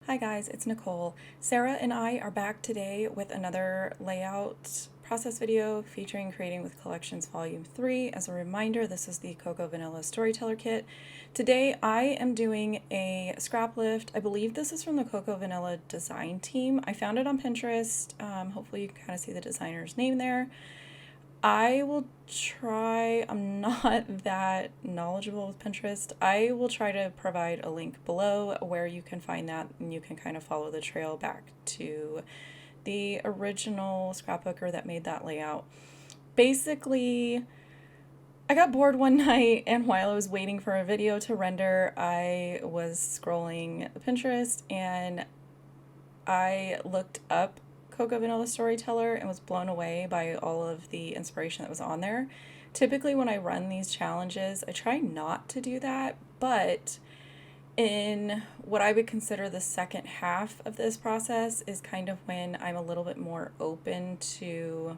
Hi guys, it's Nicole. Sarah and I are back today with another layout process video featuring Creating with Collections Volume 3. As a reminder, this is the Cocoa Vanilla Storyteller Kit. Today I am doing a scrap lift. I believe this is from the Cocoa Vanilla design team. I found it on Pinterest. Hopefully you can kind of see the designer's name there. I will try, I'm not that knowledgeable with Pinterest. I will try to provide a link below where you can find that and you can kind of follow the trail back to the original scrapbooker that made that layout. Basically, I got bored one night and while I was waiting for a video to render, I was scrolling Pinterest and I looked up Cocoa Vanilla Storyteller and was blown away by all of the inspiration that was on there. Typically when I run these challenges, I try not to do that, but in what I would consider the second half of this process is kind of when I'm a little bit more open to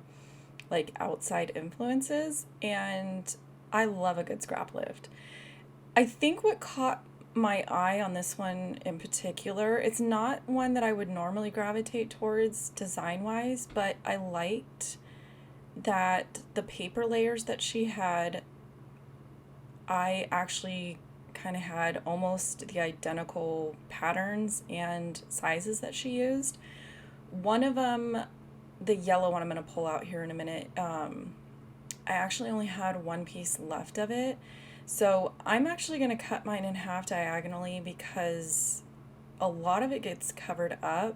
like outside influences, and I love a good scrap lift. I think what caught my eye on this one in particular, it's not one that I would normally gravitate towards design wise, but I liked that the paper layers that she had, I actually kind of had almost the identical patterns and sizes that she used. One of them, the yellow one I'm going to pull out here in a minute, I actually only had one piece left of it. So I'm actually going to cut mine in half diagonally because a lot of it gets covered up.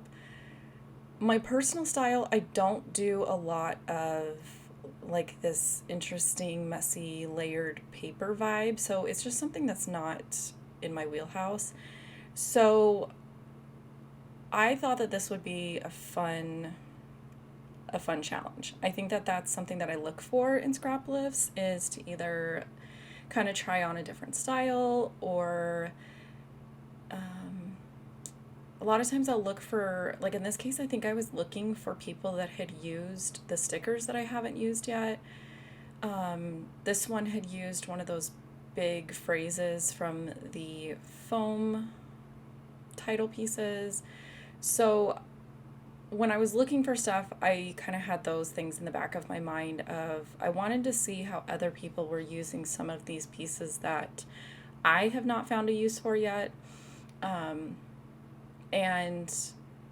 My personal style, I don't do a lot of like this interesting, messy, layered paper vibe. So it's just something that's not in my wheelhouse. So I thought that this would be a fun challenge. I think that that's something that I look for in scrap lifts, is to either kind of try on a different style, or a lot of times I'll look for, like in this case, I think I was looking for people that had used the stickers that I haven't used yet. This one had used one of those big phrases from the foam title pieces. So when I was looking for stuff, I kind of had those things in the back of my mind of I wanted to see how other people were using some of these pieces that I have not found a use for yet. And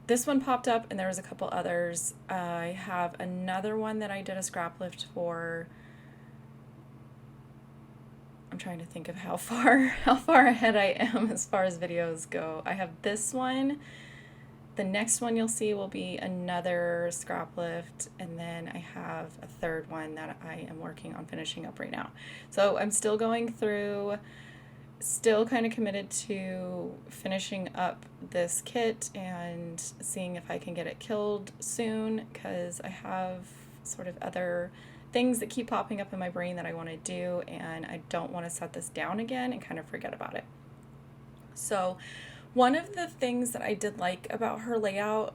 this one popped up and there was a couple others. I have another one that I did a scrap lift for. I'm trying to think of how far ahead I am as far as videos go. I have this one. The next one you'll see will be another scrap lift, and then I have a third one that I am working on finishing up right now. So I'm still going through, still kind of committed to finishing up this kit and seeing if I can get it killed soon, because I have sort of other things that keep popping up in my brain that I want to do, and I don't want to set this down again and kind of forget about it. So one of the things that I did like about her layout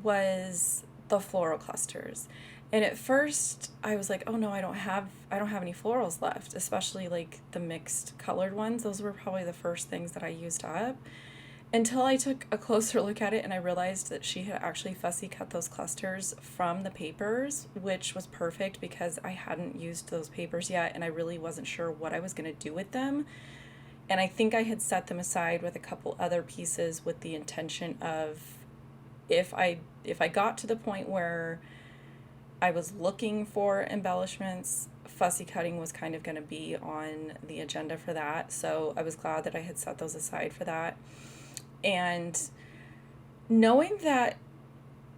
was the floral clusters. And at first I was like, oh no, I don't have any florals left, especially like the mixed colored ones. Those were probably the first things that I used up, until I took a closer look at it and I realized that she had actually fussy cut those clusters from the papers, which was perfect because I hadn't used those papers yet and I really wasn't sure what I was going to do with them. And I think I had set them aside with a couple other pieces with the intention of if I got to the point where I was looking for embellishments, fussy cutting was kind of going to be on the agenda for that. So I was glad that I had set those aside for that. And knowing that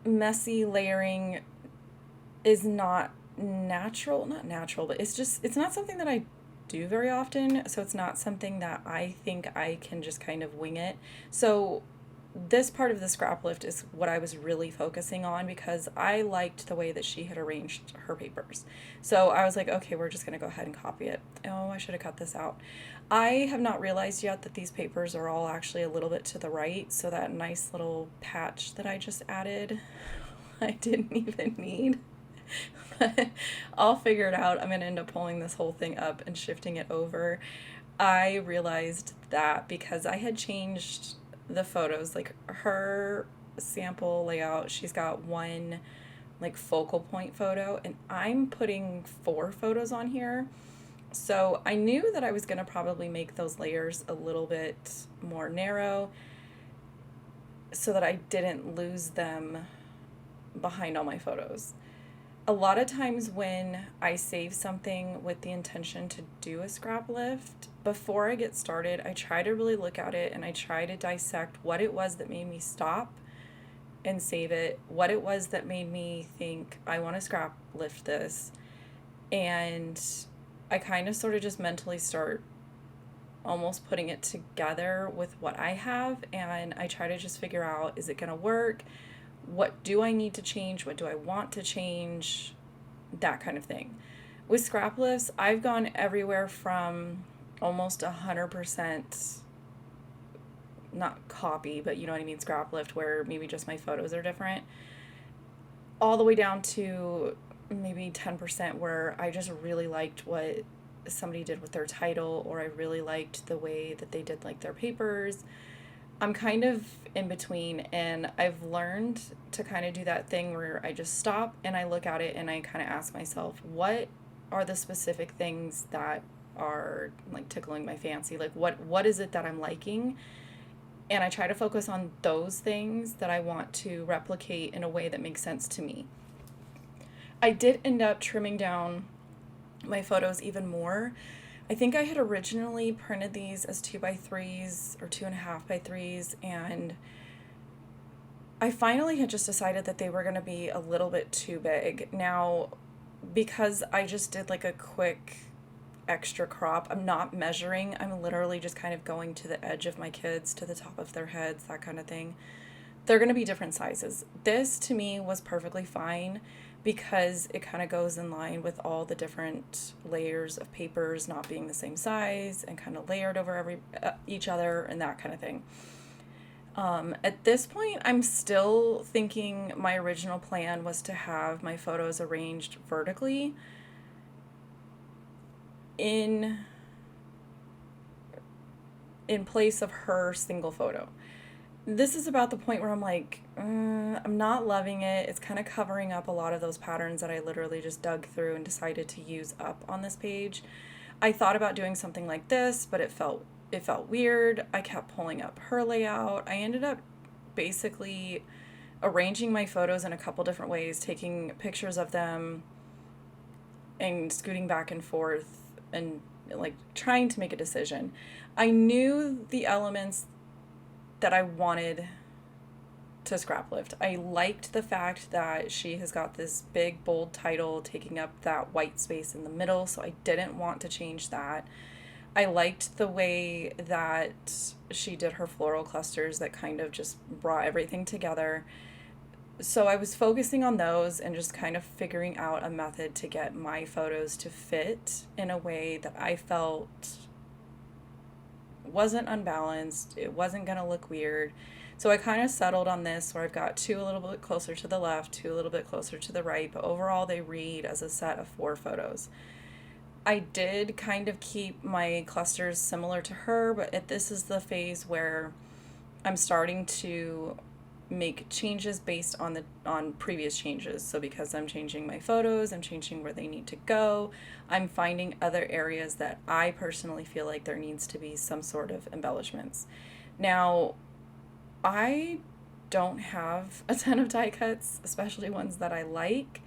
messy layering is not natural, but it's not something that I do very often, so it's not something that I think I can just kind of wing it. So this part of the scrap lift is what I was really focusing on because I liked the way that she had arranged her papers. So I was like, okay, we're just going to go ahead and copy it. Oh, I should have cut this out. I have not realized yet that these papers are all actually a little bit to the right, so that nice little patch that I just added, I didn't even need. But I'll figure it out. I'm going to end up pulling this whole thing up and shifting it over. I realized that because I had changed the photos. Like her sample layout, she's got one like focal point photo, and I'm putting 4 photos on here. So I knew that I was going to probably make those layers a little bit more narrow so that I didn't lose them behind all my photos. A lot of times when I save something with the intention to do a scrap lift, before I get started, I try to really look at it and I try to dissect what it was that made me stop and save it, what it was that made me think I want to scrap lift this. And I kind of sort of just mentally start almost putting it together with what I have, and I try to just figure out, is it going to work? What do I need to change? What do I want to change? That kind of thing. With scrap lifts, I've gone everywhere from almost 100%, not copy, but you know what I mean, scrap lift, where maybe just my photos are different, all the way down to maybe 10% where I just really liked what somebody did with their title, or I really liked the way that they did like their papers. I'm kind of in between, and I've learned to kind of do that thing where I just stop and I look at it and I kind of ask myself, what are the specific things that are like tickling my fancy? Like what is it that I'm liking? And I try to focus on those things that I want to replicate in a way that makes sense to me. I did end up trimming down my photos even more. I think I had originally printed these as 2x3s or 2.5x3s, and I finally had just decided that they were going to be a little bit too big. Now, because I just did like a quick extra crop, I'm not measuring. I'm literally just kind of going to the edge of my kids, to the top of their heads, that kind of thing. They're going to be different sizes. This to me was perfectly fine because it kind of goes in line with all the different layers of papers not being the same size and kind of layered over each other and that kind of thing. At this point, I'm still thinking my original plan was to have my photos arranged vertically in place of her single photo. This is about the point where I'm like, I'm not loving it. It's kind of covering up a lot of those patterns that I literally just dug through and decided to use up on this page. I thought about doing something like this, but it felt weird. I kept pulling up her layout. I ended up basically arranging my photos in a couple different ways, taking pictures of them and scooting back and forth and like trying to make a decision. I knew the elements that I wanted to scrap lift. I liked the fact that she has got this big bold title taking up that white space in the middle, so I didn't want to change that. I liked the way that she did her floral clusters that kind of just brought everything together. So I was focusing on those and just kind of figuring out a method to get my photos to fit in a way that I felt wasn't unbalanced. It wasn't going to look weird. So I kind of settled on this where I've got 2 a little bit closer to the left, 2 a little bit closer to the right, but overall they read as a set of 4 photos. I did kind of keep my clusters similar to her, but this is the phase where I'm starting to make changes based on previous changes. So because I'm changing my photos, I'm changing where they need to go. I'm finding other areas that I personally feel like there needs to be some sort of embellishments. Now, I don't have a ton of die cuts, especially ones that I like.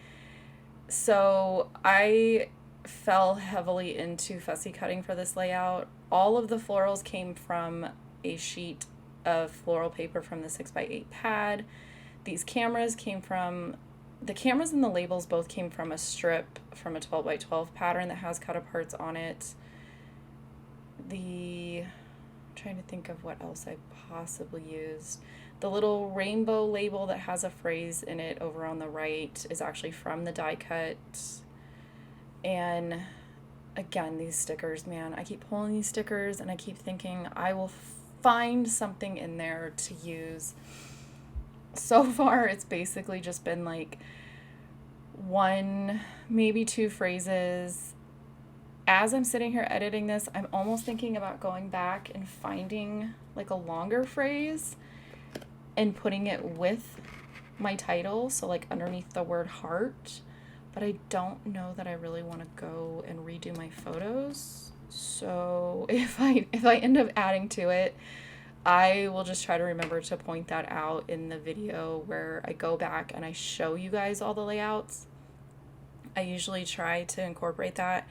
So I fell heavily into fussy cutting for this layout. All of the florals came from a sheet of floral paper from the 6x8 pad. These cameras the cameras and the labels both came from a strip from a 12x12 pattern that has cut aparts on it. I'm trying to think of what else I possibly used. The little rainbow label that has a phrase in it over on the right is actually from the die cut. And again, these stickers, man, I keep pulling these stickers and I keep thinking I will find something in there to use. So far, it's basically just been like 1, maybe 2 phrases as I'm sitting here editing this, I'm almost thinking about going back and finding like a longer phrase and putting it with my title, so like underneath the word heart. But I don't know that I really want to go and redo my photos. So if I end up adding to it, I will just try to remember to point that out in the video where I go back and I show you guys all the layouts. I usually try to incorporate that.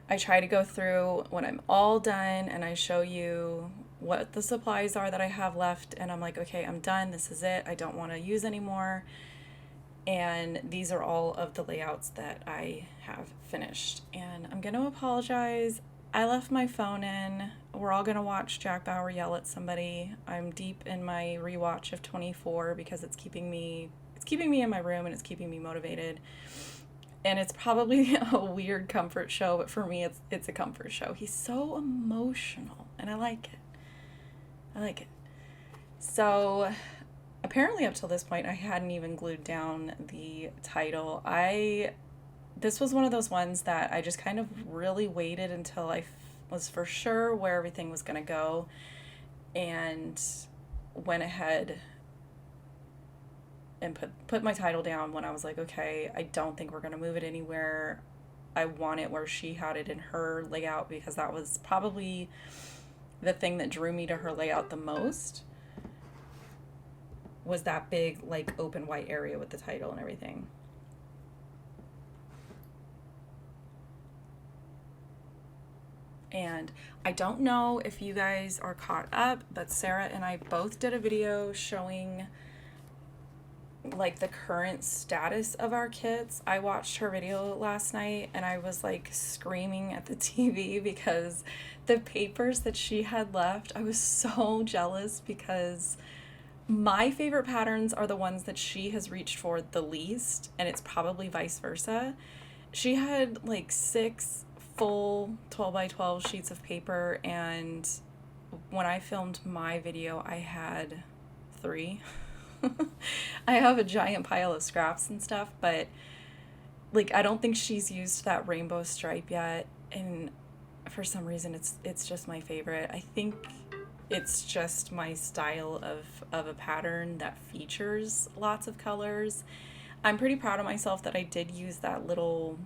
I try to go through when I'm all done and I show you what the supplies are that I have left, and I'm like, okay, I'm done. This is it. I don't want to use anymore. And these are all of the layouts that I have finished. And I'm going to apologize. I left my phone in. We're all going to watch Jack Bauer yell at somebody. I'm deep in my rewatch of 24 because it's keeping me in my room and it's keeping me motivated. And it's probably a weird comfort show, but for me it's a comfort show. He's so emotional and I like it. So apparently up till this point I hadn't even glued down the title. This was one of those ones that I just kind of really waited until I was for sure where everything was going to go and went ahead and put my title down when I was like, okay, I don't think we're going to move it anywhere. I want it where she had it in her layout because that was probably the thing that drew me to her layout the most, was that big like open white area with the title and everything. And I don't know if you guys are caught up, but Sarah and I both did a video showing like the current status of our kits. I watched her video last night and I was like screaming at the TV because the papers that she had left, I was so jealous because my favorite patterns are the ones that she has reached for the least, and it's probably vice versa. She had like 6 full 12 by 12 sheets of paper, and when I filmed my video I had 3. I have a giant pile of scraps and stuff, but like I don't think she's used that rainbow stripe yet, and for some reason it's just my favorite. I think it's just my style of a pattern that features lots of colors. I'm pretty proud of myself that I did use that little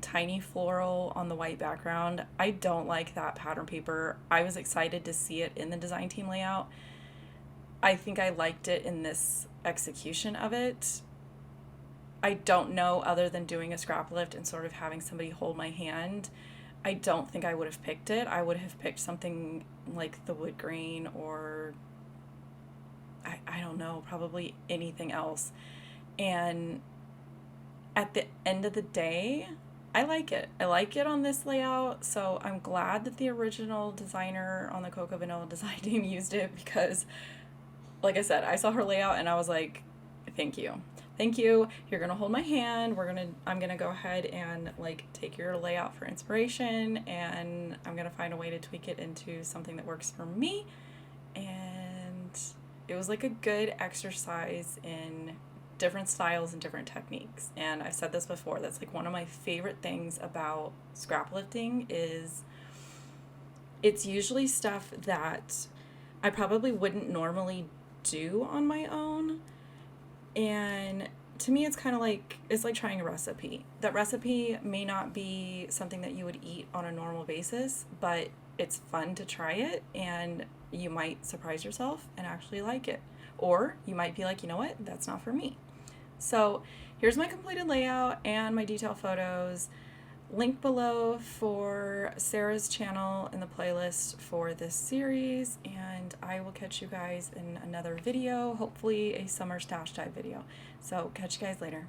tiny floral on the white background. I don't like that pattern paper. I was excited to see it in the design team layout. I think I liked it in this execution of it. I don't know, other than doing a scrap lift and sort of having somebody hold my hand, I don't think I would have picked it. I would have picked something like the wood grain or I don't know, probably anything else. And at the end of the day, I like it. I like it on this layout, so I'm glad that the original designer on the Cocoa Vanilla design team used it because, like I said, I saw her layout and I was like, thank you. Thank you. You're going to hold my hand. I'm going to go ahead and like take your layout for inspiration, and I'm going to find a way to tweak it into something that works for me. And it was like a good exercise in different styles and different techniques. And I've said this before, that's like one of my favorite things about scrap lifting is it's usually stuff that I probably wouldn't normally do on my own. And to me, it's kind of like, it's like trying a recipe. That recipe may not be something that you would eat on a normal basis, but it's fun to try it, and you might surprise yourself and actually like it. Or you might be like, you know what, that's not for me. So here's my completed layout and my detail photos. Link below for Sarah's channel in the playlist for this series, and I will catch you guys in another video, hopefully a summer stash type video. So catch you guys later.